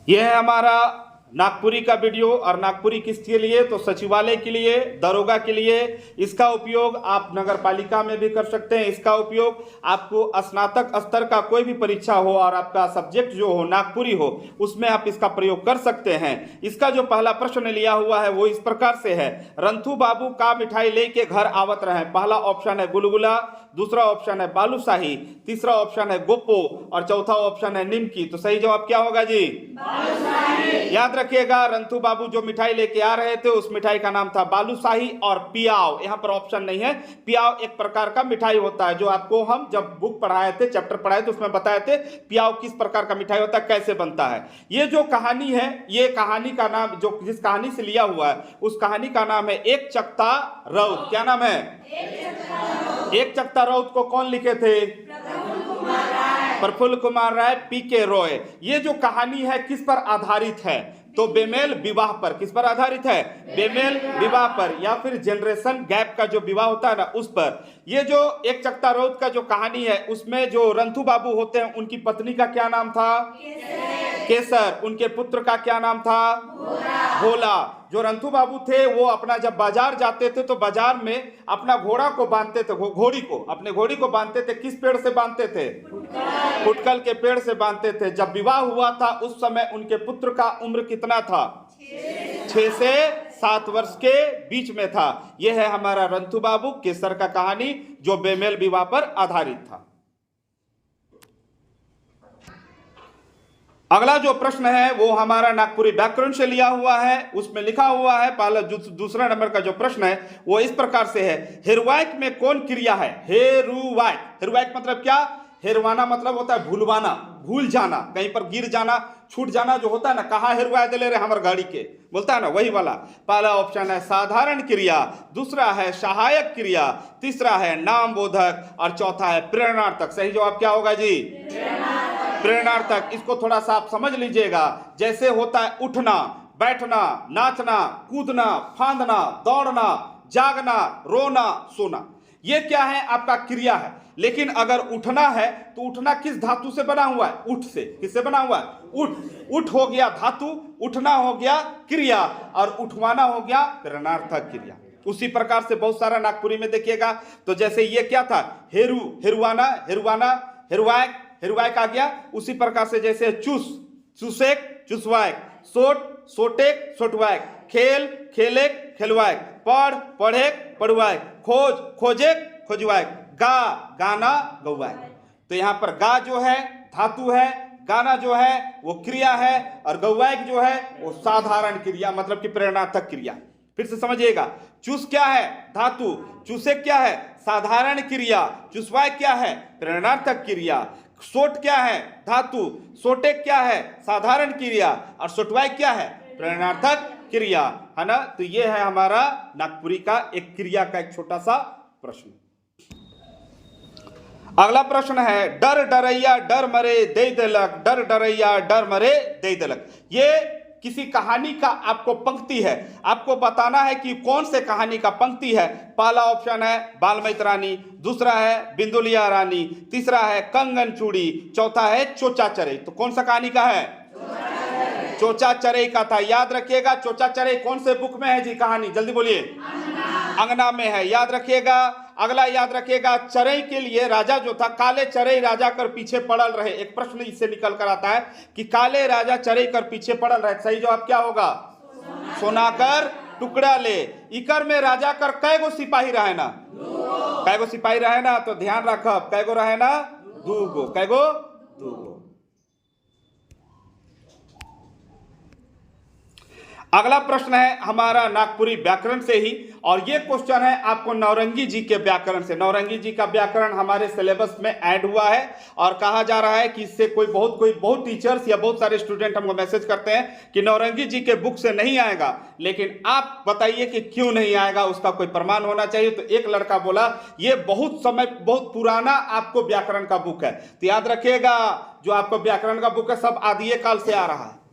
यह है हमारा नागपुरी का वीडियो। और नागपुरी किसके लिए? तो सचिवालय के लिए, दरोगा के लिए। इसका उपयोग आप नगर पालिका में भी कर सकते हैं। इसका उपयोग आपको स्नातक स्तर का कोई भी परीक्षा हो और आपका सब्जेक्ट जो हो नागपुरी हो, उसमें आप इसका प्रयोग कर सकते हैं। इसका जो पहला प्रश्न लिया हुआ है वो इस प्रकार से है, रंथू बाबू का मिठाई लेके घर आवत रहे। पहला ऑप्शन है गुलगुला, दूसरा ऑप्शन है बालूशाही, तीसरा ऑप्शन है गोपो और चौथा ऑप्शन है निमकी। तो सही जवाब क्या होगा जी? याद रखिएगा, रंथू बाबू जो मिठाई लेके आ रहे थे उस मिठाई का नाम था बालूशाही और पियाव। यहाँ पर ऑप्शन नहीं है। पियाव एक प्रकार का मिठाई होता है जो आपको हम जब बुक पढ़ाए थे, चैप्टर पढ़ाए थे, उसमें बताए थे पियाव किस प्रकार का मिठाई होता है, कैसे बनता है। ये जो कहानी है, ये कहानी का नाम जो जिस कहानी से लिया हुआ है उस कहानी का नाम है एक चकता रउत। क्या नाम है? एक चकता रउत को कौन लिखे थे? प्रफुल्ल कुमार राय, पी.के. रॉय। ये जो कहानी है किस पर आधारित है? तो बेमेल विवाह पर। किस पर आधारित है? बेमेल विवाह पर, या फिर जनरेशन गैप का जो विवाह होता है ना, उस पर। ये जो एक चकता रउत का जो कहानी है उसमें जो रंथू बाबू होते हैं उनकी पत्नी का क्या नाम था? केसर। उनके पुत्र का क्या नाम था? भोला। जो रंथू बाबू थे वो अपना जब बाजार जाते थे तो बाजार में अपना घोड़ा को बांधते थे, घोड़ी को, अपने घोड़ी को बांधते थे। किस पेड़ से बांधते थे? फुटकल के पेड़ से बांधते थे। जब विवाह हुआ था उस समय उनके पुत्र का उम्र कितना था? 6 से 7 वर्ष के बीच में था। यह है हमारा रंथू बाबू केसर का कहानी जो बेमेल विवाह पर आधारित था। अगला जो प्रश्न है वो हमारा नागपुरी व्याकरण से लिया हुआ है। उसमें लिखा हुआ है, पहला दूसरा नंबर का जो प्रश्न है वो इस प्रकार से है, हेरुवाइक में कौन क्रिया है? हेरुवाइक। हेरुवाइक मतलब क्या? हेरवाना मतलब होता है भूलवाना, भूल जाना, कहीं पर गिर जाना, छूट जाना जो होता है ना, कहा हेरुआ दे ले रहे हमारे गाड़ी के, बोलता है ना, वही वाला। पहला ऑप्शन है साधारण क्रिया, दूसरा है सहायक क्रिया, तीसरा है नाम बोधक और चौथा है प्रेरणार्थक। सही जवाब क्या होगा जी? प्रेरणार्थक। इसको थोड़ा सा आप समझ लीजिएगा। जैसे होता है उठना, बैठना, नाचना, कूदना, फांदना, दौड़ना, जागना, रोना, सोना, ये क्या है? आपका क्रिया है। लेकिन अगर उठना है तो उठना किस धातु से बना हुआ है? उठ से। किससे बना हुआ है? उठ। उठ हो गया धातु, उठना हो गया क्रिया और उठवाना हो गया प्रेरणार्थक क्रिया। उसी प्रकार से बहुत सारा नागपुरी में देखिएगा। तो जैसे ये क्या था? हेरु, हेरुआना, हेरुआना, हेरुवाइक, हेरुवाइक आ गया। उसी प्रकार से जैसे चूस, चूसेक, चुसवाइक, सोट, सोटेक, सोटवाइक, खेल, खेलेक, खेलवाइक, पढ़, पढ़ेक, पढ़वाइक, खोज, खोजेक, खोजवाइक, गा, गाना, गौवाइक। तो यहाँ पर गा जो है धातु है, गाना जो है वो क्रिया है और गौवाइक जो है वो साधारण क्रिया, मतलब कि प्रेरणार्थक क्रिया। फिर से समझिएगा, चूस क्या है? धातु। चूसेक क्या है? साधारण क्रिया। चुसवाइक क्या है? प्रेरणार्थक क्रिया। सोट क्या है? धातु। सोटेक क्या है? साधारण क्रिया। और सोटवाइक क्या है? प्रेरणार्थक क्रिया, है ना। तो ये है हमारा नागपुरी का एक क्रिया का एक छोटा सा प्रश्न। अगला प्रश्न है, डर डरैया डर मरे दे देलक, डर डरैया डर मरे दे देलक। ये किसी कहानी का आपको पंक्ति है। आपको बताना है कि कौन से कहानी का पंक्ति है। पहला ऑप्शन है बालमैत रानी, दूसरा है बिंदुलिया रानी, तीसरा है कंगन चूड़ी, चौथा है चोचा चरे। तो कौन सा कहानी का है? चोचा चरे का था। याद रखिएगा, चोचा चरे कौन से बुक में है जी कहानी? जल्दी बोलिए। अंगना में है, याद रखिएगा। अगला याद रखिएगा, चरई के लिए राजा जो था, काले चरई राजा कर पीछे पड़ल रहे। एक प्रश्न इससे निकल कर आता है कि काले राजा चरई कर पीछे पड़ल रहे। सही जवाब क्या होगा? सोना कर टुकड़ा ले। इकर में राजा कर कैगो सिपाही रहे ना? कैगो सिपाही रहे ना? तो ध्यान रखब, कैगो रहे ना? दूगो। कैगो? दूगो। अगला प्रश्न है हमारा नागपुरी व्याकरण से ही, और ये क्वेश्चन है आपको नौरंगी जी के व्याकरण से। नौरंगी जी का व्याकरण हमारे सिलेबस में ऐड हुआ है और कहा जा रहा है कि इससे बहुत टीचर्स या बहुत सारे स्टूडेंट हमको मैसेज करते हैं कि नौरंगी जी के बुक से नहीं आएगा। लेकिन आप बताइए कि क्यों नहीं आएगा, उसका कोई प्रमाण होना चाहिए। तो एक लड़का बोला ये बहुत पुराना आपको व्याकरण का बुक है। तो याद रखिएगा, जो आपको व्याकरण का बुक है सब आदिये काल से आ रहा है,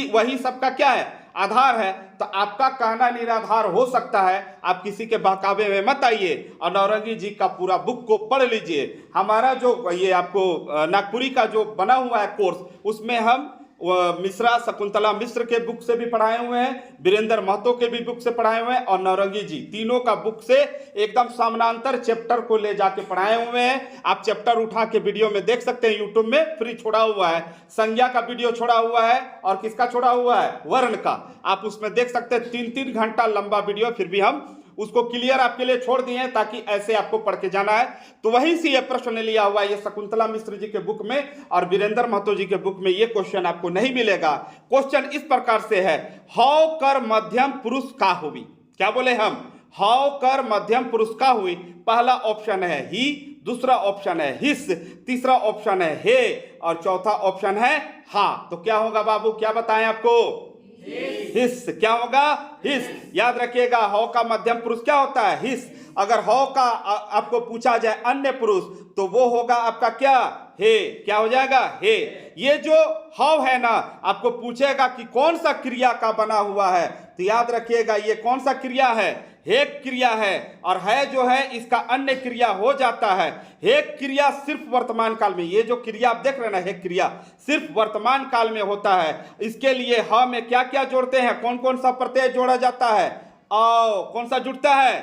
वही सबका क्या है? आधार है। तो आपका कहना निराधार हो सकता है। आप किसी के बहकावे में मत आइए और नौरंगी जी का पूरा बुक को पढ़ लीजिए। हमारा जो ये आपको नागपुरी का जो बना हुआ है कोर्स, उसमें हम मिश्रा शकुंतला मिश्र के बुक से भी पढ़ाए हुए हैं, वीरेंद्र महतो के भी बुक से पढ़ाए हुए हैं, और नौरंगी जी तीनों का बुक से एकदम समानांतर चैप्टर को ले जाके पढ़ाए हुए हैं। आप चैप्टर उठा के वीडियो में देख सकते हैं, यूट्यूब में फ्री छोड़ा हुआ है। संज्ञा का वीडियो छोड़ा हुआ है, और किसका छोड़ा हुआ है, वर्ण का। आप उसमें देख सकते हैं 3-3 घंटा लंबा वीडियो, फिर भी हम उसको क्लियर आपके लिए छोड़ दिए हैं ताकि ऐसे आपको पढ़ के जाना है। तो वहीं से ये प्रश्न लिया हुआ है, ये शकुंतला मिश्र जी के बुक में और वीरेंद्र महतो जी के बुक में ये क्वेश्चन आपको नहीं मिलेगा। क्वेश्चन इस प्रकार से है, हौ कर मध्यम पुरुष का हुई। क्या बोले हम, हौ कर मध्यम पुरुष का हुई। पहला ऑप्शन है ही, दूसरा ऑप्शन है हिस, तीसरा ऑप्शन है हे, और चौथा ऑप्शन है हाँ। तो क्या होगा बाबू, क्या बताएं आपको, हिस। क्या होगा, हिस। याद रखिएगा, हौ का मध्यम पुरुष क्या होता है, हिस। अगर हौ का आपको पूछा जाए अन्य पुरुष तो वो होगा आपका क्या, हे। क्या हो जाएगा, हे। ये जो हौ है ना, आपको पूछेगा कि कौन सा क्रिया का बना हुआ है, तो याद रखिएगा ये कौन सा क्रिया है, हेक क्रिया है। और है जो है इसका अन्य क्रिया हो जाता है। हेक क्रिया सिर्फ वर्तमान काल में, ये जो क्रिया आप देख रहे हैं ना, हेक क्रिया सिर्फ वर्तमान काल में होता है। इसके लिए ह में क्या क्या जोड़ते हैं, कौन कौन सा प्रत्यय जोड़ा जाता है, आओ। कौन सा जुड़ता है,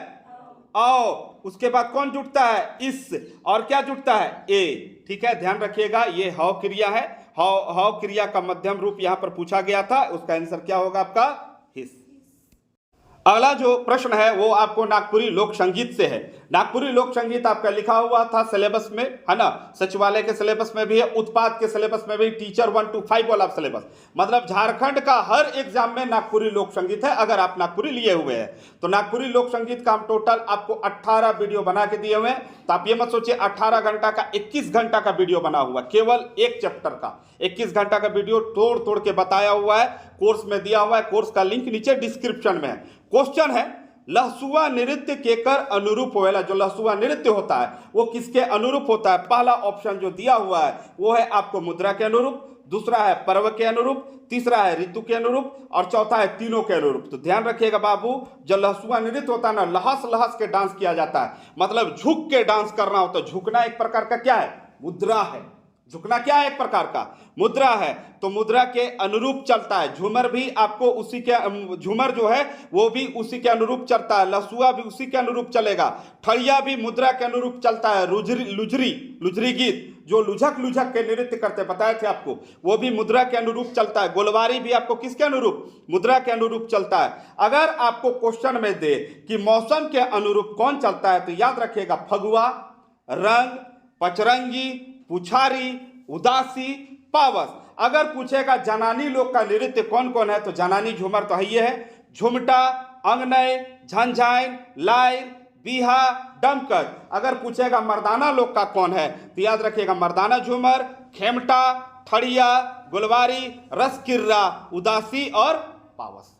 आओ। उसके बाद कौन जुड़ता है, इस। और क्या जुड़ता है, ए। ठीक है, ध्यान रखिएगा, ये हौ क्रिया है। हौ क्रिया का मध्यम रूप यहां पर पूछा गया था, उसका आंसर क्या होगा आपका, हिस। अगला जो प्रश्न है वो आपको नागपुरी लोक संगीत से है। नागपुरी लोक संगीत आपका लिखा हुआ था सिलेबस में, है ना, सचिवालय के सिलेबस में भी है, उत्पाद के सिलेबस में भी, टीचर 1 to 5 वाला सिलेबस। मतलब झारखंड का हर एग्जाम में नागपुरी लोक संगीत है, अगर आप नागपुरी लिए हुए हैं तो। नागपुरी लोक संगीत का हम टोटल आपको 18 वीडियो बना के दिए हुए हैं। तो आप ये मत सोचिए 18 घंटा का 21 घंटा का वीडियो बना हुआ, केवल एक चैप्टर का 21 घंटा का वीडियो तोड़ तोड़ के बताया हुआ है, कोर्स में दिया हुआ है। कोर्स का लिंक नीचे डिस्क्रिप्शन में है। क्वेश्चन है, लहसुआ नृत्य केकर अनुरूप होएला। जो लहसुआ नृत्य होता है वो किसके अनुरूप होता है। पहला ऑप्शन जो दिया हुआ है वो है आपको मुद्रा के अनुरूप, दूसरा है पर्व के अनुरूप, तीसरा है ऋतु के अनुरूप, और चौथा है तीनों के अनुरूप। तो ध्यान रखिएगा बाबू, जो लहसुआ नृत्य होता है ना, लहस लहस के डांस किया जाता है, मतलब झुक के डांस करना होता है। झुकना एक प्रकार का क्या है, मुद्रा है। झुकना क्या है, एक प्रकार का मुद्रा है। तो मुद्रा के अनुरूप चलता है। झूमर भी आपको उसी के, झूमर जो है वो भी उसी के अनुरूप चलता है। लहसुआ भी उसी के अनुरूप चलेगा। ठड़िया भी मुद्रा के अनुरूप चलता है। लुझरी गीत जो लुझक लुझक के नृत्य करते बताए थे आपको, वो भी मुद्रा के अनुरूप चलता है। गोलवारी भी आपको किसके अनुरूप, मुद्रा के अनुरूप चलता है। अगर आपको क्वेश्चन में दे कि मौसम के अनुरूप कौन चलता है, तो याद रखिएगा फगुआ, रंग, पचरंगी, पुछारी, उदासी, पावस। अगर पूछेगा जनानी लोग का नृत्य कौन कौन है, तो जनानी झूमर तो है, झुमटा, अंगनय, झंझाइन, लाइन, बीहा, डमकर। अगर पूछेगा मर्दाना लोग का कौन है, तो याद रखिएगा मर्दाना झूमर, खेमटा, ठड़िया, गुलवारी, रसकिर्रा, उदासी और पावस।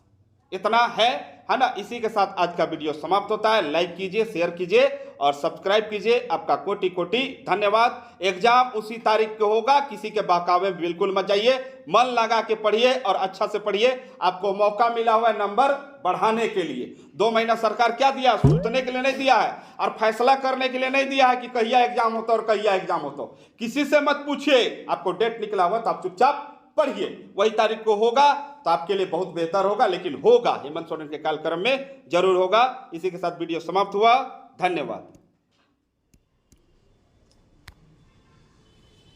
इतना है ना। इसी के साथ आज का वीडियो समाप्त होता है। लाइक कीजिए, शेयर कीजिए और सब्सक्राइब कीजिए। आपका कोटि कोटि धन्यवाद। एग्जाम उसी तारीख को होगा, किसी के बहकावे में बिल्कुल मत जाइए। मन लगा के पढ़िए और अच्छा से पढ़िए। आपको मौका मिला हुआ है नंबर बढ़ाने के लिए। 2 महीना सरकार क्या दिया, सुनने के लिए नहीं दिया है और फैसला करने के लिए नहीं दिया है कि कहिया एग्जाम होता और कहिया एग्जाम होता। किसी से मत पूछिए, आपको डेट निकला हुआ तो आप चुपचाप पढ़िए, वही तारीख को होगा तो आपके लिए बहुत बेहतर होगा। लेकिन होगा, हेमंत सोरेन के कार्यक्रम में जरूर होगा। इसी के साथ वीडियो समाप्त हुआ। धन्यवाद।